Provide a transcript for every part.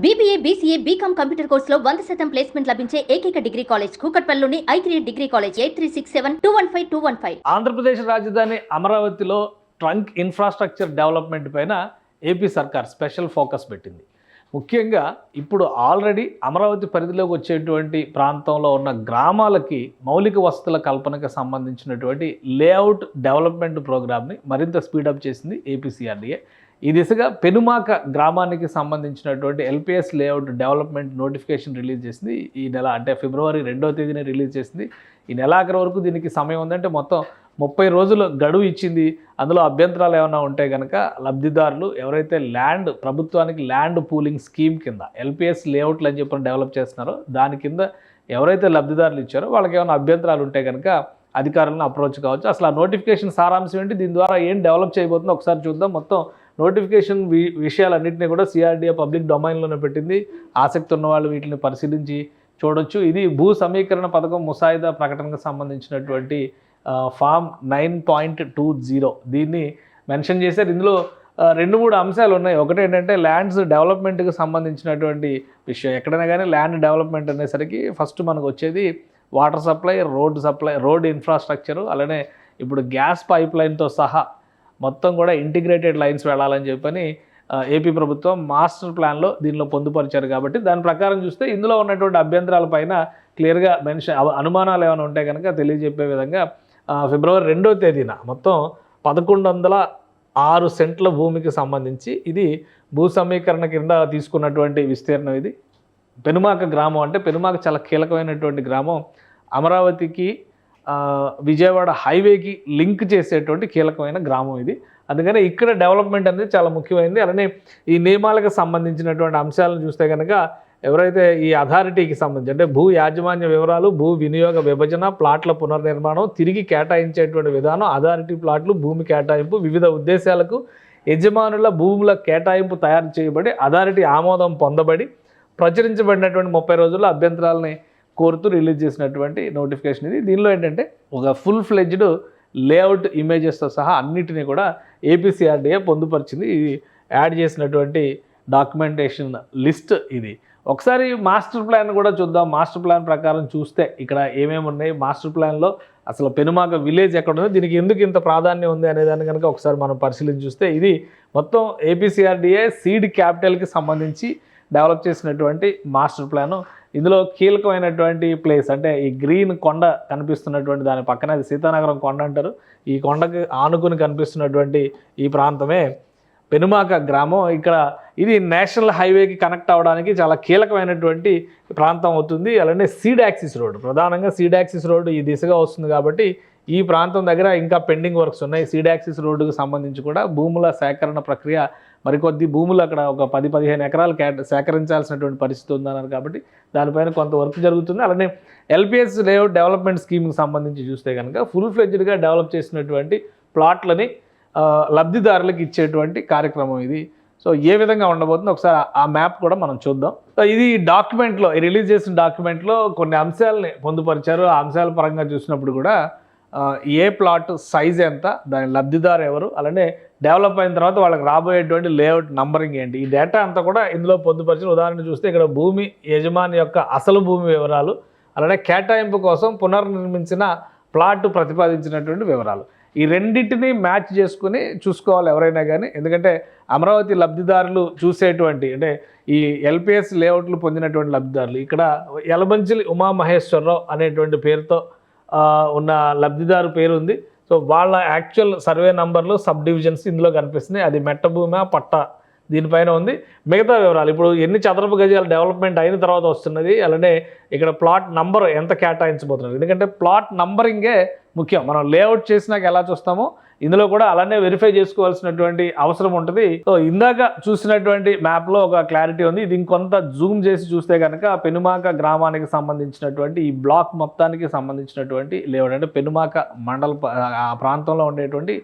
BBA, BCA, BCom computer కోర్సులో 100% placement లభించే ఏకైక degree college కూకట్పల్లిలోని I3 degree college 8367215215. Andhra Pradesh రాజధాని అమరావతిలో ట్రంక్ ఇన్ఫ్రాస్ట్రక్చర్ డెవలప్మెంట్ పైన ఏపీ సర్కార్ స్పెషల్ ఫోకస్ పెట్టింది. ముఖ్యంగా ఇప్పుడు ఆల్రెడీ అమరావతి పరిధిలోకి వచ్చేటువంటి ప్రాంతంలో ఉన్న గ్రామాలకి మౌలిక వసతుల కల్పనకు సంబంధించినటువంటి లేఅవుట్ డెవలప్మెంట్ ప్రోగ్రామ్ని మరింత స్పీడప్ చేసింది ఏపీసీఆర్డీఏ. ఈ దిశగా పెనుమాక గ్రామానికి సంబంధించినటువంటి LPS layout development notification release చేసింది. ఈ నెల అంటే ఫిబ్రవరి 2వ తేదీన రిలీజ్ చేసింది. ఈ నెలాఖరు వరకు దీనికి సమయం ఉందంటే మొత్తం 30 రోజులు గడువు ఇచ్చింది. అందులో అభ్యంతరాలు ఏమైనా ఉంటే కనుక లబ్ధిదారులు ఎవరైతే ప్రభుత్వానికి ల్యాండ్ పూలింగ్ స్కీమ్ కింద ఎల్పిఎస్ లేఅవుట్లు అని చెప్పి డెవలప్ చేస్తున్నారో దాని కింద ఎవరైతే లబ్ధిదారులు ఇచ్చారో వాళ్ళకి ఏమైనా అభ్యంతరాలు ఉంటే కనుక అధికారులను అప్రోచ్ కావచ్చు. అసలు ఆ నోటిఫికేషన్ సారాంశం ఏంటి, దీని ద్వారా ఏం డెవలప్ చేయబోతుందో ఒకసారి చూద్దాం. మొత్తం నోటిఫికేషన్ విషయాలన్నింటినీ కూడా సిఆర్డీఏ పబ్లిక్ డొమైన్లోనే పెట్టింది. ఆసక్తి ఉన్న వాళ్ళు వీటిని పరిశీలించి చూడొచ్చు. ఇది భూ సమీకరణ పథకం ముసాయిదా ప్రకటనకు సంబంధించినటువంటి ఫామ్ 9.20 దీన్ని మెన్షన్ చేశారు. ఇందులో 2-3 అంశాలు ఉన్నాయి. ఒకటి ఏంటంటే ల్యాండ్స్ డెవలప్మెంట్కి సంబంధించినటువంటి విషయం. ఎక్కడైనా కానీ ల్యాండ్ డెవలప్మెంట్ అనేసరికి ఫస్ట్ మనకు వచ్చేది వాటర్ సప్లై, రోడ్ ఇన్ఫ్రాస్ట్రక్చరు, అలానే ఇప్పుడు గ్యాస్ పైప్ లైన్తో సహా మొత్తం కూడా ఇంటిగ్రేటెడ్ లైన్స్ వెళ్ళాలని చెప్పని ఏపీ ప్రభుత్వం మాస్టర్ ప్లాన్లో దీనిలో పొందుపరిచారు. కాబట్టి దాని ప్రకారం చూస్తే ఇందులో ఉన్నటువంటి అభ్యంతరాల పైన క్లియర్గా అనుమానాలు ఏమైనా ఉంటే కనుక తెలియజెప్పే విధంగా ఫిబ్రవరి 2వ తేదీన మొత్తం 1106 సెంట్ల భూమికి సంబంధించి ఇది భూ సమీకరణ కింద తీసుకున్నటువంటి విస్తీర్ణం. ఇది పెనుమాక గ్రామం. అంటే పెనుమాక చాలా కీలకమైనటువంటి గ్రామం. అమరావతికి విజయవాడ హైవేకి లింక్ చేసేటువంటి కీలకమైన గ్రామం ఇది. అందుకని ఇక్కడ డెవలప్మెంట్ అనేది చాలా ముఖ్యమైనది. అలానే ఈ నియమాలకు సంబంధించినటువంటి అంశాలను చూస్తే కనుక ఎవరైతే ఈ అథారిటీకి సంబంధించి అంటే భూ యాజమాన్య వివరాలు, భూ వినియోగ విభజన, ప్లాట్ల పునర్నిర్మాణం, తిరిగి కేటాయించేటువంటి విధానం, అథారిటీ ప్లాట్లు, భూమి కేటాయింపు, వివిధ ఉద్దేశాలకు యజమానుల భూముల కేటాయింపు తయారు చేయబడి అథారిటీ ఆమోదం పొందబడి ప్రచురించబడినటువంటి 30 రోజుల్లో అభ్యంతరాలని కోరుతూ రిలీజ్ చేసినటువంటి నోటిఫికేషన్ ఇది. దీనిలో ఏంటంటే ఒక ఫుల్ ఫ్లెడ్జ్డ్ లేఅవుట్ ఇమేజెస్తో సహా అన్నిటినీ కూడా ఏపీసీఆర్డీఏ పొందుపరిచింది. ఇది యాడ్ చేసినటువంటి డాక్యుమెంటేషన్ లిస్ట్ ఇది. ఒకసారి మాస్టర్ ప్లాన్ కూడా చూద్దాం. మాస్టర్ ప్లాన్ ప్రకారం చూస్తే ఇక్కడ ఏమేమి ఉన్నాయి, మాస్టర్ ప్లాన్లో అసలు పెనుమాక విలేజ్ ఎక్కడ ఉంది, దీనికి ఎందుకు ఇంత ప్రాధాన్యం ఉంది అనేదాన్ని కనుక ఒకసారి మనం పరిశీలించి చూస్తే ఇది మొత్తం ఏపీసీఆర్డీఏ సీడ్ క్యాపిటల్కి సంబంధించి డెవలప్ చేసినటువంటి మాస్టర్ ప్లాను. ఇందులో కీలకమైనటువంటి ప్లేస్ అంటే ఈ గ్రీన్ కొండ కనిపిస్తున్నటువంటి దాని పక్కన అది సీతానగరం కొండ అంటారు. ఈ కొండకి ఆనుకుని కనిపిస్తున్నటువంటి ఈ ప్రాంతమే పెనుమాక గ్రామం. ఇక్కడ ఇది నేషనల్ హైవేకి కనెక్ట్ అవ్వడానికి చాలా కీలకమైనటువంటి ప్రాంతం అవుతుంది. అలానే సీడ్ యాక్సిస్ రోడ్, ప్రధానంగా సీడ్ యాక్సిస్ రోడ్డు ఈ దిశగా వస్తుంది. కాబట్టి ఈ ప్రాంతం దగ్గర ఇంకా పెండింగ్ వర్క్స్ ఉన్నాయి. సీడ్ యాక్సిస్ రోడ్డుకు సంబంధించి కూడా భూముల సేకరణ ప్రక్రియ మరికొద్ది భూములు అక్కడ ఒక 10-15 ఎకరాలు సేకరించాల్సినటువంటి పరిస్థితి ఉందన్నారు. కాబట్టి దానిపైన కొంత వర్క్ జరుగుతుంది. అలానే ఎల్పిఎస్ లేఅవుట్ డెవలప్మెంట్ స్కీమ్కి సంబంధించి చూస్తే కనుక ఫుల్ ఫ్లెడ్జ్డ్గా డెవలప్ చేసినటువంటి ప్లాట్లని లబ్ధిదారులకు ఇచ్చేటువంటి కార్యక్రమం ఇది. సో ఏ విధంగా ఉండబోతుందో ఒకసారి ఆ మ్యాప్ కూడా మనం చూద్దాం. సో ఇది డాక్యుమెంట్లో రిలీజ్ చేసిన డాక్యుమెంట్లో కొన్ని అంశాలని పొందుపరిచారు. ఆ అంశాల పరంగా చూసినప్పుడు కూడా ఏ ప్లాట్ సైజ్ ఎంత, దాని లబ్ధిదారు ఎవరు, అలానే డెవలప్ అయిన తర్వాత వాళ్ళకి రాబోయేటువంటి లేఅవుట్ నంబరింగ్ ఏంటి, ఈ డేటా అంతా కూడా ఇందులో పొందుపరిచిన. ఉదాహరణ చూస్తే ఇక్కడ భూమి యజమాని యొక్క అసలు భూమి వివరాలు, అలానే కేటాయింపు కోసం పునర్నిర్మించిన ప్లాట్ ప్రతిపాదించినటువంటి వివరాలు, ఈ రెండింటిని మ్యాచ్ చేసుకుని చూసుకోవాలి ఎవరైనా కానీ. ఎందుకంటే అమరావతి లబ్ధిదారులు చూసేటువంటి అంటే ఈ ఎల్పిఎస్ లేఅవుట్లు పొందినటువంటి లబ్ధిదారులు ఇక్కడ యలమంచిలి ఉమామహేశ్వరరావు అనేటువంటి పేరుతో ఉన్న లబ్ధిదారు పేరు ఉంది. సో వాళ్ళ యాక్చువల్ సర్వే నంబర్లు, సబ్ డివిజన్స్ ఇందులో కనిపిస్తున్నాయి. అది మెట్ట భూమా పట్ట దీనిపైన ఉంది. మిగతా వివరాలు ఇప్పుడు ఎన్ని చదరపు గజాలు డెవలప్మెంట్ అయిన తర్వాత వస్తున్నది, అలానే ఇక్కడ ప్లాట్ నంబర్ ఎంత కేటాయించబోతున్నారు. ఎందుకంటే ప్లాట్ నంబరింగే ముఖ్యం. మనం లేఅవుట్ చేసినాక ఎలా చూస్తామో ఇందులో కూడా అలానే వెరిఫై చేసుకోవాల్సినటువంటి అవసరం ఉంటుంది. సో ఇందాక చూసినటువంటి మ్యాప్లో ఒక క్లారిటీ ఉంది. ఇది ఇంకొంత జూమ్ చేసి చూస్తే కనుక పెనుమాక గ్రామానికి సంబంధించినటువంటి ఈ బ్లాక్ మొత్తానికి సంబంధించినటువంటి లేఅవుట్ అంటే పెనుమాక మండల ఆ ప్రాంతంలో ఉండేటువంటి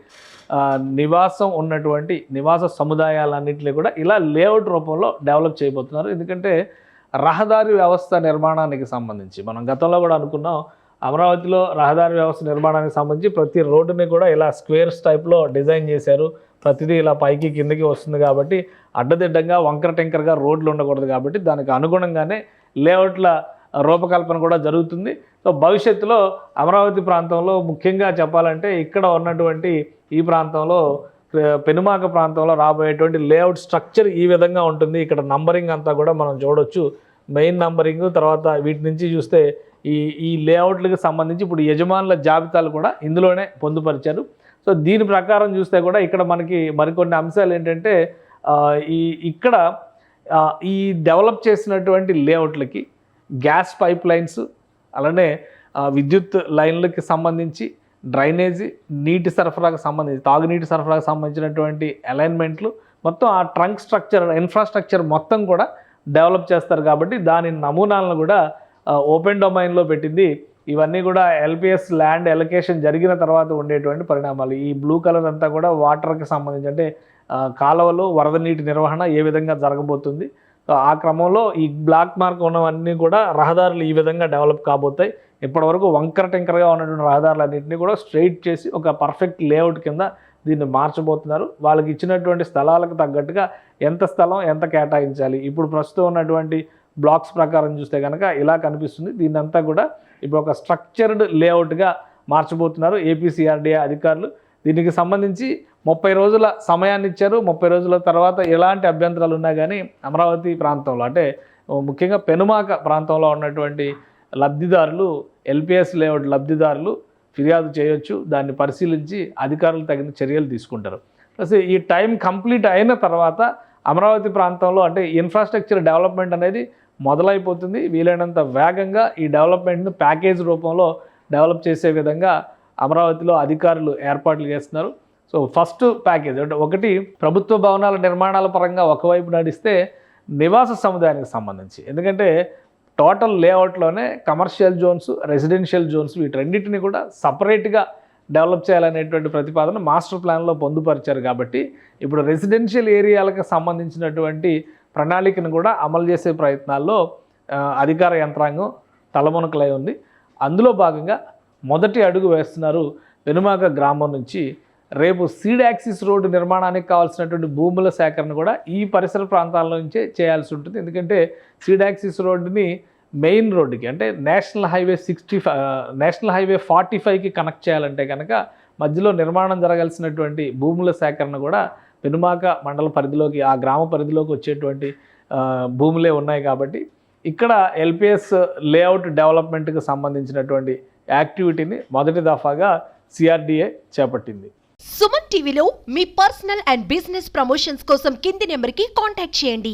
నివాసం ఉన్నటువంటి నివాస సముదాయాలన్నింటినీ కూడా ఇలా లేఅవుట్ రూపంలో డెవలప్ చేయబోతున్నారు. ఎందుకంటే రహదారి వ్యవస్థ నిర్మాణానికి సంబంధించి మనం గతంలో కూడా అనుకున్నాం, అమరావతిలో రహదారి వ్యవస్థ నిర్మాణానికి సంబంధించి ప్రతి రోడ్డుని కూడా ఇలా స్క్వేర్స్ టైప్లో డిజైన్ చేశారు. ప్రతిదీ ఇలా పైకి కిందకి వస్తుంది కాబట్టి అడ్డదిడ్డంగా వంకర టెంకరగా రోడ్లు ఉండకూడదు కాబట్టి దానికి అనుగుణంగానే లేఅవుట్ల రూపకల్పన కూడా జరుగుతుంది. సో భవిష్యత్తులో అమరావతి ప్రాంతంలో ముఖ్యంగా చెప్పాలంటే ఇక్కడ ఉన్నటువంటి ఈ ప్రాంతంలో పెనుమాక ప్రాంతంలో రాబోయేటువంటి లేఅవుట్ స్ట్రక్చర్ ఈ విధంగా ఉంటుంది. ఇక్కడ నంబరింగ్ అంతా కూడా మనం చూడొచ్చు. మెయిన్ నంబరింగ్ తర్వాత వీటి నుంచి చూస్తే ఈ లేఅవుట్లకు సంబంధించి ఇప్పుడు యజమానుల జాబితాలు కూడా ఇందులోనే పొందుపరిచారు. సో దీని ప్రకారం చూస్తే కూడా ఇక్కడ మనకి మరికొన్ని అంశాలు ఏంటంటే ఇక్కడ ఈ డెవలప్ చేసినటువంటి లేఅవుట్లకి గ్యాస్ పైప్ లైన్స్, అలానే విద్యుత్ లైన్లకి సంబంధించి డ్రైనేజీ, నీటి సరఫరాకు సంబంధించి తాగునీటి సరఫరాకు సంబంధించినటువంటి అలైన్మెంట్లు మొత్తం ఆ ట్రంక్ స్ట్రక్చర్ ఇన్ఫ్రాస్ట్రక్చర్ మొత్తం కూడా డెవలప్ చేస్తారు కాబట్టి దాని నమూనాలను కూడా ఓపెన్ డొమైన్లో పెట్టింది. ఇవన్నీ కూడా ఎల్పిఎస్ ల్యాండ్ ఎలొకేషన్ జరిగిన తర్వాత ఉండేటువంటి పరిణామాలు. ఈ బ్లూ కలర్ అంతా కూడా వాటర్కి సంబంధించి అంటే కాలువలు వరద నీటి నిర్వహణ ఏ విధంగా జరగబోతుంది. ఆ క్రమంలో ఈ బ్లాక్ మార్క్ ఉన్నవన్నీ కూడా రహదారులు ఈ విధంగా డెవలప్ కాబోతాయి. ఇప్పటివరకు వంకర టెంకరగా ఉన్నటువంటి రహదారులన్నింటినీ కూడా స్ట్రైట్ చేసి ఒక పర్ఫెక్ట్ లేఅవుట్ కింద దీన్ని మార్చబోతున్నారు. వాళ్ళకి ఇచ్చినటువంటి స్థలాలకు తగ్గట్టుగా ఎంత స్థలం ఎంత కేటాయించాలి, ఇప్పుడు ప్రస్తుతం ఉన్నటువంటి బ్లాక్స్ ప్రకారం చూస్తే కనుక ఇలా కనిపిస్తుంది. దీన్నంతా కూడా ఇప్పుడు ఒక స్ట్రక్చర్డ్ లేఅవుట్గా మార్చబోతున్నారు ఏపీసీఆర్డీఏ అధికారులు. దీనికి సంబంధించి 30 రోజుల సమయాన్ని ఇచ్చారు. 30 రోజుల తర్వాత ఎలాంటి అభ్యంతరాలు ఉన్నా కానీ అమరావతి ప్రాంతంలో అంటే ముఖ్యంగా పెనుమాక ప్రాంతంలో ఉన్నటువంటి లబ్ధిదారులు, ఎల్పిఎస్ లేఅవుట్ లబ్ధిదారులు ఫిర్యాదు చేయొచ్చు. దాన్ని పరిశీలించి అధికారులు తగిన చర్యలు తీసుకుంటారు. ప్లస్ ఈ టైం కంప్లీట్ అయిన తర్వాత అమరావతి ప్రాంతంలో అంటే ఇన్ఫ్రాస్ట్రక్చర్ డెవలప్మెంట్ అనేది మొదలైపోతుంది. వీలైనంత వేగంగా ఈ డెవలప్మెంట్ను ప్యాకేజ్ రూపంలో డెవలప్ చేసే విధంగా అమరావతిలో అధికారులు ఏర్పాట్లు చేస్తున్నారు. సో ఫస్ట్ ప్యాకేజ్ అంటే ఒకటి ప్రభుత్వ భవనాల నిర్మాణాల పరంగా ఒకవైపు నడిస్తే నివాస సముదాయానికి సంబంధించి, ఎందుకంటే టోటల్ లేఅవుట్లోనే కమర్షియల్ జోన్స్, రెసిడెన్షియల్ జోన్స్ వీటన్నిటిని కూడా సపరేట్గా డెవలప్ చేయాలనేటువంటి ప్రతిపాదన మాస్టర్ ప్లాన్లో పొందుపరిచారు. కాబట్టి ఇప్పుడు రెసిడెన్షియల్ ఏరియాలకు సంబంధించినటువంటి ప్రణాళికను కూడా అమలు చేసే ప్రయత్నాల్లో అధికార యంత్రాంగం తలమునకలై ఉంది. అందులో భాగంగా మొదటి అడుగు వేస్తున్నారు. పెనుమాక గ్రామం నుంచి రేపు సీడ్ యాక్సిస్ రోడ్డు నిర్మాణానికి కావాల్సినటువంటి భూముల సేకరణ కూడా ఈ పరిసర ప్రాంతాల నుంచే చేయాల్సి ఉంటుంది. ఎందుకంటే సీడ్ యాక్సిస్ రోడ్డుని మెయిన్ రోడ్డుకి అంటే నేషనల్ హైవే 45కి కనెక్ట్ చేయాలంటే కనుక మధ్యలో నిర్మాణం జరగాల్సినటువంటి భూముల సేకరణ కూడా పెనుమాక మండల పరిధిలోకి ఆ గ్రామ పరిధిలోకి వచ్చేటువంటి భూములే ఉన్నాయి. కాబట్టి ఇక్కడ ఎల్పిఎస్ లేఅవుట్ డెవలప్మెంట్కి సంబంధించినటువంటి యాక్టివిటీని మొదటి దఫాగా సిఆర్డీఏ చేపట్టింది. సుమన్ టీవీలో మీ పర్సనల్ అండ్ బిజినెస్ ప్రమోషన్స్ కోసం కింది నెంబర్కి కాంటాక్ట్ చేయండి.